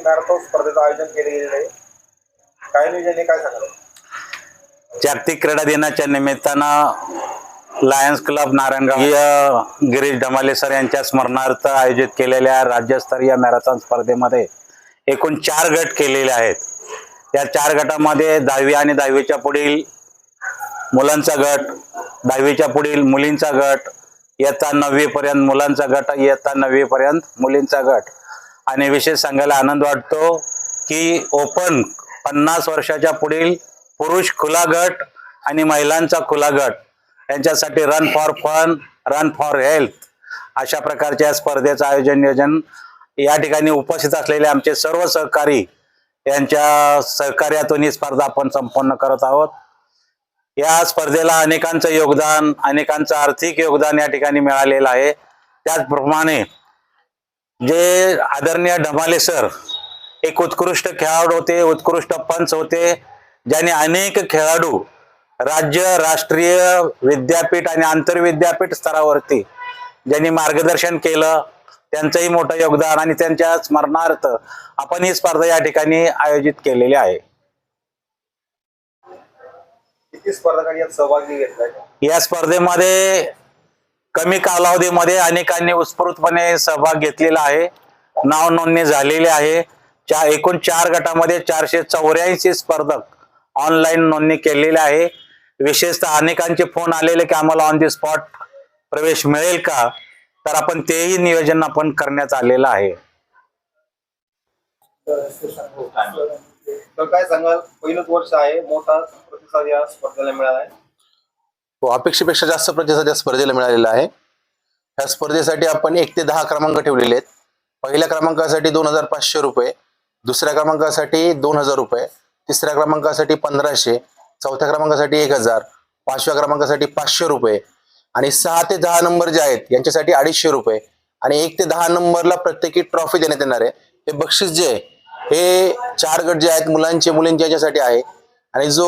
Marathon स्पर्धेचं आयोजन केले गेलेलं आहे. काय नियोजन आहे, काय सांगाल? जागतिक क्रीडा दिनाच्या निमित्तानं lions club Narayangaon Girish Dhamale sir यांच्या स्मरणार्थ आयोजित केलेल्या राज्यस्तरीय मॅरेथॉन स्पर्धेमध्ये एकूण 4 गट केलेले आहेत. या 4 गटामध्ये 10वी आणि 10वीच्या पुढील मुलांचा गट, 10वीच्या पुढील मुलींचा गट, इयत्ता 9वी पर्यंत मुलांचा गट, इयत्ता 9वी पर्यंत मुलींचा गट. आणि विशेष सांगायला आनंद वाटतो की ओपन 50 वर्षाच्या पुढील पुरुष खुला गट आणि महिलांचा खुला गट यांच्यासाठी run for fun, run for health अशा प्रकारच्या स्पर्धेचं आयोजन नियोजन या ठिकाणी उपस्थित असलेले आमचे सर्व सहकारी यांच्या सहकार्यातून ही स्पर्धा आपण संपन्न करत आहोत. या स्पर्धेला अनेकांचं योगदान, अनेकांचं आर्थिक योगदान या ठिकाणी मिळालेलं आहे. त्याचप्रमाणे जे आदरणीय ढमाले सर एक उत्कृष्ट खेळाडू होते, उत्कृष्ट पंच होते, ज्यांनी अनेक खेळाडू राज्य, राष्ट्रीय, विद्यापीठ आणि आंतरविद्यापीठ स्तरावरती ज्यांनी मार्गदर्शन केलं, त्यांचंही मोठं योगदान आणि त्यांच्या स्मरणार्थ आपण ही स्पर्धा या ठिकाणी आयोजित केलेली आहे. किती स्पर्धकांनी यात सहभागी घेतलाय? या स्पर्धेमध्ये कमी कालावधीमध्ये अनेकांनी उत्स्फूर्तपणे सहभाग घेतलेला आहे. नाव नोंदणी झालेली आहे. एकूण 4 गटामध्ये 484 स्पर्धक ऑनलाईन नोंदणी केलेली आहे. विशेषतः अनेकांचे फोन आलेले की आम्हाला ऑन दी स्पॉट प्रवेश मिळेल का, तर आपण तेही नियोजन आपण करण्यात आलेलं आहे. तर काय सांगाल, पहिलंच वर्ष आहे, मोठा प्रतिसाद या स्पर्धेला मिळाला आहे. अपेक्षेपेक्षा जास्त प्रतिसाद या स्पर्धेला मिळालेला आहे. ह्या स्पर्धेसाठी आपण 1 ते 10 क्रमांक ठेवलेले आहेत. पहिल्या क्रमांकासाठी 2500 रुपये, दुसऱ्या क्रमांकासाठी 2000 रुपये, तिसऱ्या क्रमांकासाठी 1500, चौथ्या क्रमांकासाठी 1000, 5व्या क्रमांकासाठी 500 रुपये आणि 6 ते 10 नंबर जे आहेत यांच्यासाठी 250 रुपये आणि 1 ते 10 नंबरला प्रत्येकी ट्रॉफी देण्यात येणार आहे. हे बक्षीस जे आहे हे 4 गट जे आहेत मुलांचे, मुलींचे याच्यासाठी आहे. आणि जो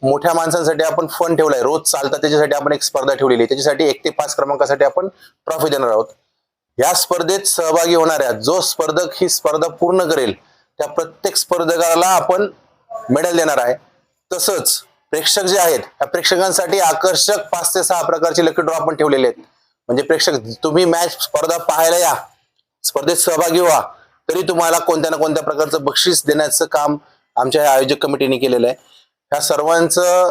मोठ्या माणसांसाठी आपण फंड ठेवलाय, रोज चालतात त्याच्यासाठी आपण एक स्पर्धा ठेवलेली आहे. त्याच्यासाठी 1 ते 5 क्रमांकासाठी आपण ट्रॉफी देणार आहोत. या स्पर्धेत सहभागी होणाऱ्या जो स्पर्धक ही स्पर्धा पूर्ण करेल त्या प्रत्येक स्पर्धकाला आपण मेडल देणार आहे. तसंच प्रेक्षक जे आहेत त्या प्रेक्षकांसाठी आकर्षक 5 ते 6 प्रकारचे लकी ड्रॉ आपण ठेवलेले आहेत. म्हणजे प्रेक्षक तुम्ही मॅच स्पर्धा पाहायला या, स्पर्धेत सहभागी व्हा, तरी तुम्हाला कोणत्या ना कोणत्या प्रकारचं बक्षीस देण्याचं काम आमच्या आयोजक कमिटीने केलेलं आहे. ह्या सर्वांचं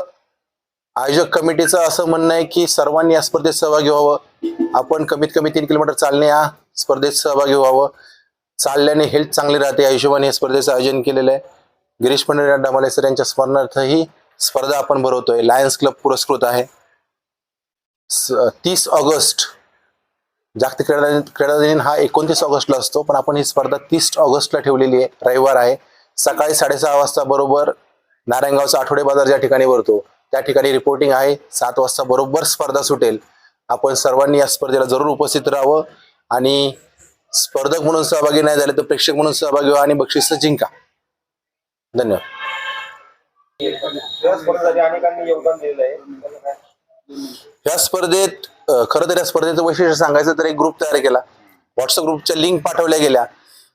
आयोजक कमिटीचं असं म्हणणं आहे की सर्वांनी या स्पर्धेत सहभागी व्हावं. आपण कमीत कमी 3 किलोमीटर चालणे या स्पर्धेत सहभागी व्हावं. चालल्याने हेल्थ चांगली राहते या हिशोबाने या स्पर्धेचं आयोजन केलेलं आहे. गिरीश ढमाले सर यांच्या स्मरणार्थ ही स्पर्धा आपण भरवतोय. लायन्स क्लब पुरस्कृत आहे. 30 ऑगस्ट जागतिक क्रीडा दिन हा 29 ऑगस्टला असतो, पण आपण ही स्पर्धा 30 ऑगस्टला ठेवलेली आहे. रविवार आहे. सकाळी 6:30 वाजता बरोबर नारायणगावचा आठवडे बाजार ज्या ठिकाणी भरतो त्या ठिकाणी रिपोर्टिंग आहे. 7 वाजता बरोबर स्पर्धा सुटेल. आपण सर्वांनी या स्पर्धेला जरूर उपस्थित राहावं आणि स्पर्धक म्हणून सहभागी नाही झाले तर प्रेक्षक म्हणून सहभागी व्हा आणि बक्षीस जिंका. धन्यवाद. या स्पर्धेसाठी अनेकांनी योगदान दिलेलं आहे. या स्पर्धेत खरं तर या स्पर्धेचं वैशिष्ट्य सांगायचं तर एक ग्रुप तयार केला. व्हॉट्सअप ग्रुपच्या लिंक पाठवल्या गेल्या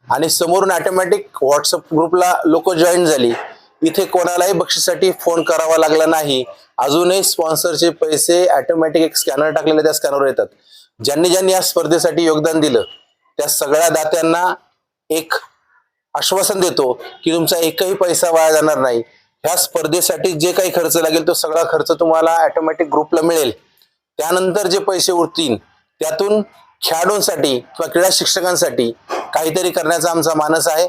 आणि समोरून ऑटोमॅटिक व्हॉट्सअप ग्रुपला लोक जॉईन झाली. इथे कोणालाही बक्षीसाठी फोन करावा लागला नाही. अजूनही स्पॉन्सरचे पैसे ऑटोमॅटिक एक स्कॅनर टाकलेले त्या स्कॅनरवर येतात. ज्यांनी ज्यांनी या स्पर्धेसाठी योगदान दिलं त्या सगळ्या दात्यांना एक आश्वासन देतो की तुमचा एकही पैसा वाया जाणार नाही. ह्या स्पर्धेसाठी जे काही खर्च लागेल तो सगळा खर्च तुम्हाला ऑटोमॅटिक ग्रुपला मिळेल. त्यानंतर जे पैसे उरतील त्यातून खेळाडूंसाठी किंवा क्रीडा शिक्षकांसाठी काहीतरी करण्याचा आमचा मानस आहे.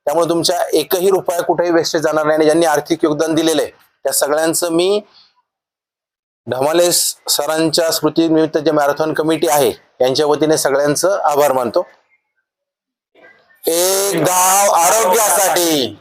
त्यामुळे तुमच्या एकही रुपया कुठेही वेस्ट जाणार नाही. आणि ज्यांनी आर्थिक योगदान दिलेलं आहे त्या सगळ्यांचं मी ढमाले सरांच्या स्मृतीनिमित्त जे मॅरेथॉन कमिटी आहे यांच्या वतीने सगळ्यांचं आभार मानतो. एक गाव आरोग्यासाठी.